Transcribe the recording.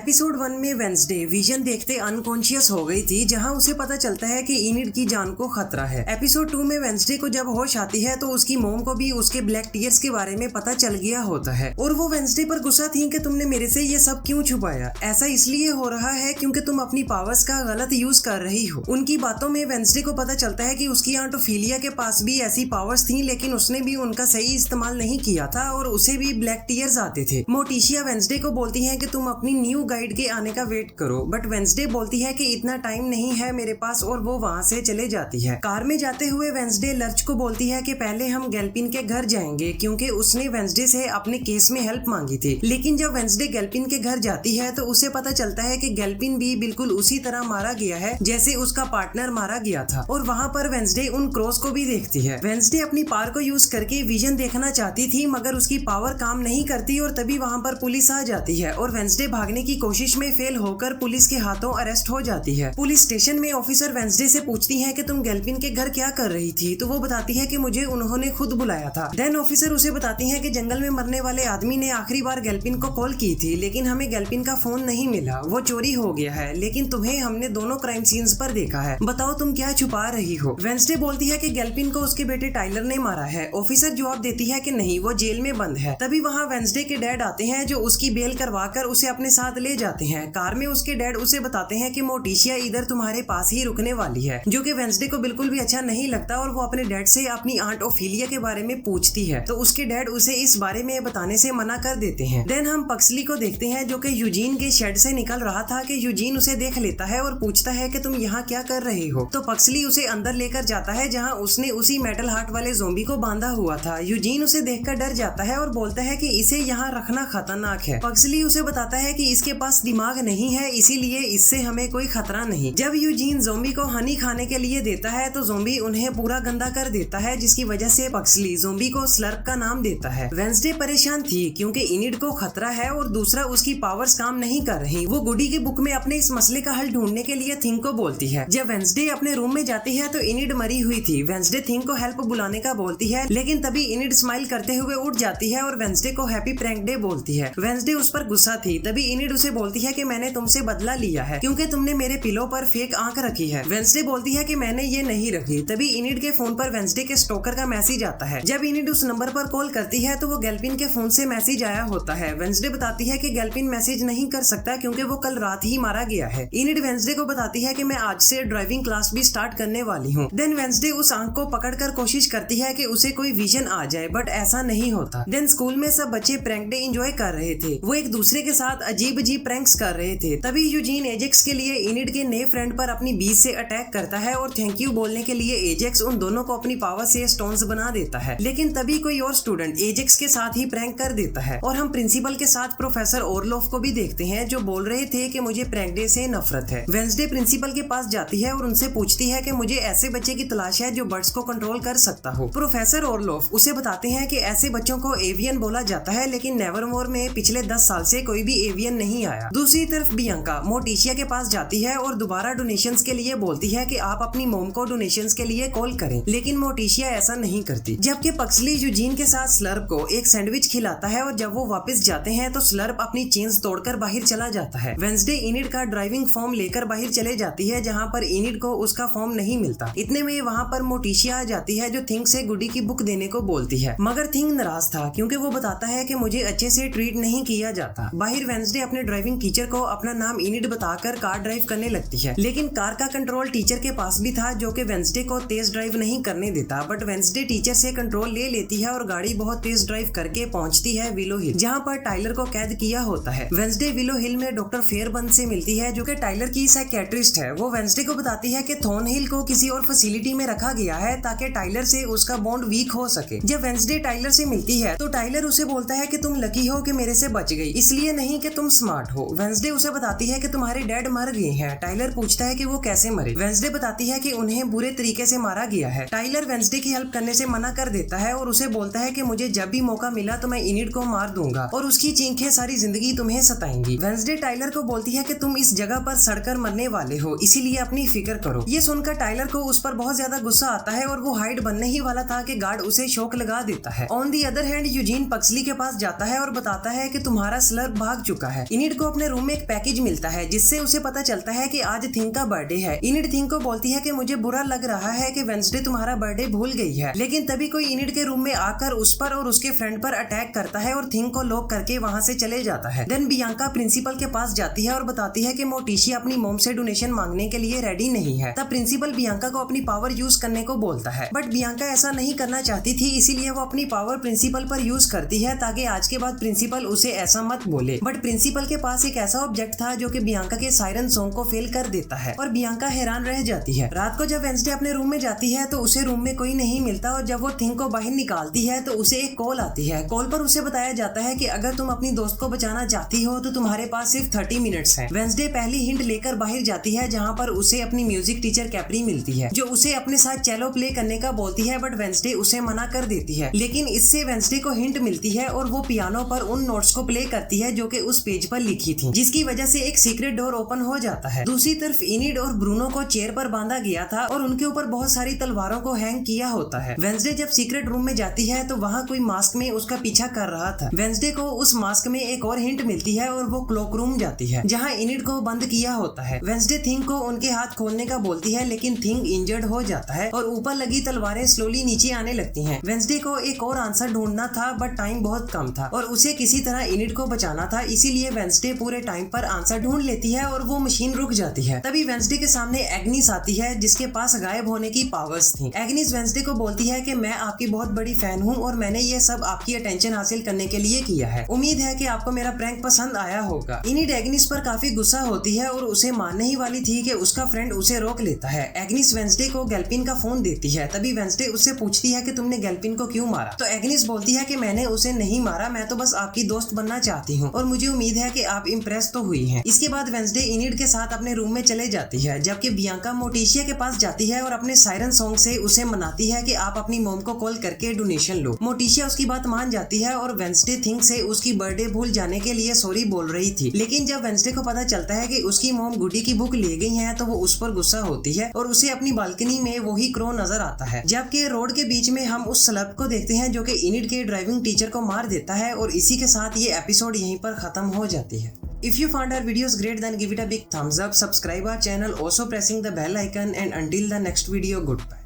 Episode 1 में Wednesday vision देखते unconscious हो गई थी, जहां उसे पता चलता है कि इनिड की जान को खतरा है। एपिसोड 2 में वेंसडे को जब होश आती है तो उसकी मोम को भी उसके ब्लैक टीयर्स के बारे में पता चल गया होता है और वो वेंसडे पर गुस्सा थी कि तुमने मेरे से ये सब क्यों छुपाया। ऐसा इसलिए हो रहा है क्योंकि तुम अपनी पावर्स का गलत यूज कर रही हो। उनकी बातों में वेंसडे को पता चलता है कि उसकी आंट ओफिलिया के पास भी ऐसी पावर्स थी, लेकिन उसने भी उनका सही इस्तेमाल नहीं किया था और उसे भी ब्लैक टीयर्स आते थे। मोटिशिया वेंसडे को बोलती है कि तुम अपनी न्यू गाइड के आने का वेट करो, बट वेंसडे बोलती है कि इतना टाइम नहीं है मेरे पास और वो वहाँ से चले जाती है। कार में जाते हुए वेंसडे लर्च को बोलती है कि पहले हम गैल्पिन के घर जाएंगे क्योंकि उसने वेंसडे से अपने केस में हेल्प मांगी थी। लेकिन जब वेंसडे गैल्पिन के घर जाती है तो उसे पता चलता है कि गैल्पिन भी बिल्कुल उसी तरह मारा गया है जैसे उसका पार्टनर मारा गया था और वहाँ पर वेंसडे उन क्रॉस को भी देखती है। वेंसडे अपनी पावर को यूज करके विजन देखना चाहती थी, मगर उसकी पावर काम नहीं करती और तभी वहाँ पर पुलिस आ जाती है और वेंसडे भागने की कोशिश में फेल होकर पुलिस के हाथों अरेस्ट हो जाती है। पुलिस स्टेशन में ऑफिसर वेंसडे से पूछती है कि तुम गैल्पिन के घर क्या कर रही थी, तो वो बताती है कि मुझे उन्होंने खुद बुलाया था। देन ऑफिसर उसे बताती है कि जंगल में मरने वाले आदमी ने आखिरी बार गैल्पिन को कॉल की थी, लेकिन हमें गैल्पिन का फोन नहीं मिला, वो चोरी हो गया है, लेकिन तुम्हें हमने दोनों क्राइम सीन्स पर देखा है, बताओ तुम क्या छुपा रही हो। वेंसडे बोलती है कि गैल्पिन को उसके बेटे टाइलर ने मारा है। ऑफिसर जवाब देती है कि नहीं, वो जेल में बंद है। तभी वहाँ वेंसडे के डैड आते हैं जो उसकी बेल करवाकर उसे अपने साथ ले जाते हैं। कार में उसके डैड उसे बताते हैं कि मोटिशिया इधर तुम्हारे पास ही रुकने वाली है, जो कि वेंसडे को बिल्कुल भी अच्छा नहीं लगता और वो अपने डैड से अपनी आंट ओफिलिया के बारे में पूछती है, तो उसके डैड उसे इस बारे में बताने से मना कर देते हैं। देन हम पक्सली को देखते हैं जो कि यूजीन के शेड से निकल रहा था कि यूजीन उसे देख लेता है और पूछता है कि तुम यहाँ क्या कर रहे हो, तो पक्सली उसे अंदर लेकर जाता है जहाँ उसने उसी मेटल हार्ट वाले ज़ोंबी को बांधा हुआ था। यूजीन उसे देखकर डर जाता है और बोलता है कि इसे यहाँ रखना खतरनाक है। पक्सली उसे बताता है कि इसके पास दिमाग नहीं है, इसीलिए इससे हमें कोई खतरा नहीं। जब यूजीन ज़ोंबी को हनी खाने के लिए देता है तो ज़ोंबी उन्हें पूरा गंदा कर देता है, जिसकी वजह से पक्सली ज़ोंबी को स्लर्प का नाम देता है। वेंसडे परेशान थी क्योंकि इनिड को खतरा है और दूसरा उसकी पावर्स काम नहीं कर रही। वो गुडी की बुक में अपने इस मसले का हल ढूंढने के लिए थिंग को बोलती है। जब वेंसडे अपने रूम में जाती है तो इनिड मरी हुई थी। वेंसडे थिंग को हेल्प बुलाने का बोलती है, लेकिन तभी इनिड स्माइल करते हुए उठ जाती है और वेंसडे को हैप्पी प्रैंक डे बोलती है। वेंसडे उस पर गुस्सा थी। तभी इनिड उसे बोलती है कि मैंने तुमसे बदला लिया है क्योंकि तुमने मेरे पिलो पर फेक आंख रखी है। वेंसडे बोलती है कि मैंने ये नहीं रखी। तभी इनिड के फोन पर वेंसडे के स्टोकर का मैसेज आता है। जब इनिड उस नंबर पर कॉल करती है तो वो गैल्पिन के फोन से मैसेज आया होता है। वेंसडे बताती है कि गैल्पिन मैसेज नहीं कर सकता क्योंकि वो कल रात ही मारा गया है। इनिड वेंसडे को बताती है कि मैं आज से ड्राइविंग क्लास भी स्टार्ट करने वाली हूँ। देन वेंसडे उस आंख को पकड़कर कोशिश करती है कि उसे कोई विजन आ जाए, बट ऐसा नहीं होता। देन स्कूल में सब बच्चे प्रैंक डे एंजॉय कर रहे थे। वो एक दूसरे के साथ अजीब अजीब प्रैंक्स कर रहे थे। तभी यूजीन एजेक्स के लिए इनिड के नए फ्रेंड पर अपनी बीच से अटैक करता है और थैंक यू बोलने के लिए एजेक्स उन दोनों को अपनी पावर से स्टोन्स बना देता है। लेकिन तभी कोई और स्टूडेंट एजेक्स के साथ ही प्रैंक कर देता है और हम प्रिंसिपल के साथ प्रोफेसर ओरलोफ को भी देखते हैं जो बोल रहे थे कि मुझे प्रैंक डे से नफरत है। वेंसडे प्रिंसिपल के पास जाती है और उनसे पूछती है कि मुझे ऐसे बच्चे की तलाश है जो बर्ड्स को कंट्रोल कर सकता हो। प्रोफेसर ओरलोफ उसे बताते हैं कि ऐसे बच्चों को एवियन बोला जाता है, लेकिन नेवरमोर में पिछले 10 साल से कोई भी एवियन नहीं आया। दूसरी तरफ बियांका मोटिशिया के पास जाती है और दोबारा डोनेशंस के लिए बोलती है कि आप अपनी मोम को डोनेशंस के लिए कॉल करें, लेकिन मोटिशिया ऐसा नहीं करती। जबकि पक्सली यूजीन के साथ स्लर्प को एक सैंडविच खिलाता है और जब वो वापस जाते हैं तो स्लर्प अपनी चेन्स तोड़कर बाहर चला जाता है। वेंसडे इनिड का ड्राइविंग फॉर्म लेकर बाहर चले जाती है जहाँ पर इनिड को उसका फॉर्म नहीं मिलता। इतने में वहाँ पर मोटिशिया आ जाती है जो थिंग से गुडी की बुक देने को बोलती है, मगर थिंग नाराज था क्योंकि वो बताता है कि मुझे अच्छे से ट्रीट नहीं किया जाता। बाहर वेंसडे अपने ड्राइविंग टीचर को अपना नाम इनिड बताकर कार ड्राइव करने लगती है, लेकिन कार का कंट्रोल टीचर के पास भी था जो कि वेंसडे को तेज ड्राइव नहीं करने देता। बट वेंसडे टीचर से कंट्रोल ले लेती है और गाड़ी बहुत तेज ड्राइव करके पहुंचती है विलो हिल, जहां पर टाइलर को कैद किया होता है। वेंसडे विलो हिल में डॉक्टर फेयरबंद से मिलती है जो कि टाइलर की साइकियाट्रिस्ट है। वो वेंसडे को बताती है कि थॉर्न हिल को किसी और फैसिलिटी में रखा गया है ताकि टाइलर से उसका बॉन्ड वीक हो सके। जब वेंसडे टाइलर से मिलती है तो टाइलर उसे बोलता है कि तुम लकी हो कि मेरे से बच गई, इसलिए नहीं कि तुम स्मार्ट हो। वेंसडे उसे बताती है कि तुम्हारे डैड मर गए हैं। टाइलर पूछता है कि वो कैसे मरे। वेंसडे बताती है कि उन्हें बुरे तरीके से मारा गया है। टाइलर वेंसडे की हेल्प करने से मना कर देता है और उसे बोलता है कि मुझे जब भी मौका मिला तो मैं इनिड को मार दूंगा और उसकी चीखें सारी जिंदगी तुम्हें सताएंगी। वेंसडे टाइलर को बोलती है कि तुम इस जगह पर सड़कर मरने वाले हो, इसीलिए अपनी फिक्र करो। ये सुनकर टाइलर को उस पर बहुत ज्यादा गुस्सा आता है और वो हाइड बनने ही वाला था कि गार्ड उसे शॉक लगा देता है। On the other hand Eugene पक्सली के पास जाता है और बताता है कि तुम्हारा स्लर्प भाग चुका है। इनिड इनिड को अपने रूम में एक पैकेज मिलता है जिससे उसे पता चलता है कि आज थिंग का बर्थडे है। इनिड थिंग को बोलती है कि मुझे बुरा लग रहा है कि वेंसडे तुम्हारा बर्थडे भूल गई है, लेकिन तभी कोई इनिड के रूम में आकर उस पर और उसके फ्रेंड पर अटैक करता है और थिंग को लॉक करके वहाँ से चले जाता है। देन बियांका प्रिंसिपल के पास जाती है और बताती है कि मोटिशिया अपनी मॉम से डोनेशन मांगने के लिए रेडी नहीं है। तब प्रिंसिपल बियांका को अपनी पावर यूज करने को बोलता है, बट बियांका ऐसा नहीं करना चाहती थी, इसीलिए वो अपनी पावर प्रिंसिपल पर यूज करती है ताकि आज के बाद प्रिंसिपल उसे ऐसा मत बोले। बट प्रिंसिपल के पास एक ऐसा ऑब्जेक्ट था जो कि बियांका के सायरन सॉन्ग को फेल कर देता है और बियांका हैरान रह जाती है। रात को जब वेंसडे अपने रूम में जाती है तो उसे रूम में कोई नहीं मिलता और जब वो थिंग को बाहर निकालती है तो उसे एक कॉल आती है। कॉल पर उसे बताया जाता है कि अगर तुम अपनी दोस्त को बचाना चाहती हो तो तुम्हारे पास सिर्फ 30 मिनट्स हैं। वेंसडे पहली हिंट लेकर बाहर जाती है जहाँ पर उसे अपनी म्यूजिक टीचर कैप्री मिलती है जो उसे अपने साथ चेलो प्ले करने का बोलती है, बट वेंसडे उसे मना कर देती है। लेकिन इससे वेंसडे को हिंट मिलती है और वो पियानो पर उन नोट्स को प्ले करती है जो कि उस पेज पर लिखी थी, जिसकी वजह से एक सीक्रेट डोर ओपन हो जाता है। दूसरी तरफ इनिड और ब्रूनो को चेयर पर बांधा गया था और उनके ऊपर बहुत सारी तलवारों को हैंग किया होता है। वेंसडे जब सीक्रेट रूम में जाती है तो वहाँ कोई मास्क में उसका पीछा कर रहा था। वेंसडे को उस मास्क में एक और हिंट मिलती है और वो क्लॉक रूम जाती है जहाँ इनिड को बंद किया होता है। वेंसडे थिंग को उनके हाथ खोलने का बोलती है, लेकिन थिंग इंजर्ड हो जाता है और ऊपर लगी तलवारें स्लोली नीचे आने लगती हैं। वेंसडे को एक और आंसर ढूंढना था, बट टाइम बहुत कम था और उसे किसी तरह इनिड को बचाना था, इसीलिए वेंसडे पूरे टाइम पर आंसर ढूंढ लेती है और वो मशीन रुक जाती है। तभी वेंसडे के सामने एग्निस आती है जिसके पास गायब होने की पावर्स थी। एग्निस वेंसडे को बोलती है कि मैं आपकी बहुत बड़ी फैन हूँ और मैंने ये सब आपकी अटेंशन हासिल करने के लिए किया है। उम्मीद है कि आपको मेरा प्रैंक पसंद आया होगा। इनिड एग्निस पर काफी गुस्सा होती है और उसे मारने ही वाली थी कि उसका फ्रेंड उसे रोक लेता है। एग्निस वेंसडे को गैल्पिन का फोन देती है। तभी वेंसडे उससे पूछती है कि तुमने गैल्पिन को क्यों मारा, तो एग्निस बोलती है कि मैंने उसे नहीं मारा, मैं तो बस आपकी दोस्त बनना चाहती हूँ और मुझे उम्मीद है कि आप इम्प्रेस तो हुई हैं। इसके बाद वेंसडे इनिड के साथ अपने रूम में चले जाती है, जबकि बियांका मोटिशिया के पास जाती है और अपने सायरन सॉन्ग से उसे मनाती है कि आप अपनी मॉम को कॉल करके डोनेशन लो। मोटिशिया उसकी बात मान जाती है और वेंसडे थिंग से उसकी बर्थडे भूल जाने के लिए सॉरी बोल रही थी, लेकिन जब वेंसडे को पता चलता है कि उसकी मॉम गुडी की बुक ले गई है तो वो उस पर गुस्सा होती है और उसे अपनी बालकनी में वही क्रो नजर आता है। जबकि रोड के बीच में हम उस स्लब को देखते हैं जो कि इनिड के ड्राइविंग टीचर को मार देता है और इसी के साथ ये एपिसोड यहीं पर खत्म हो जाती है। If you found our videos great, then give it a big thumbs up, subscribe our channel, also pressing the bell icon, and until the next video, goodbye.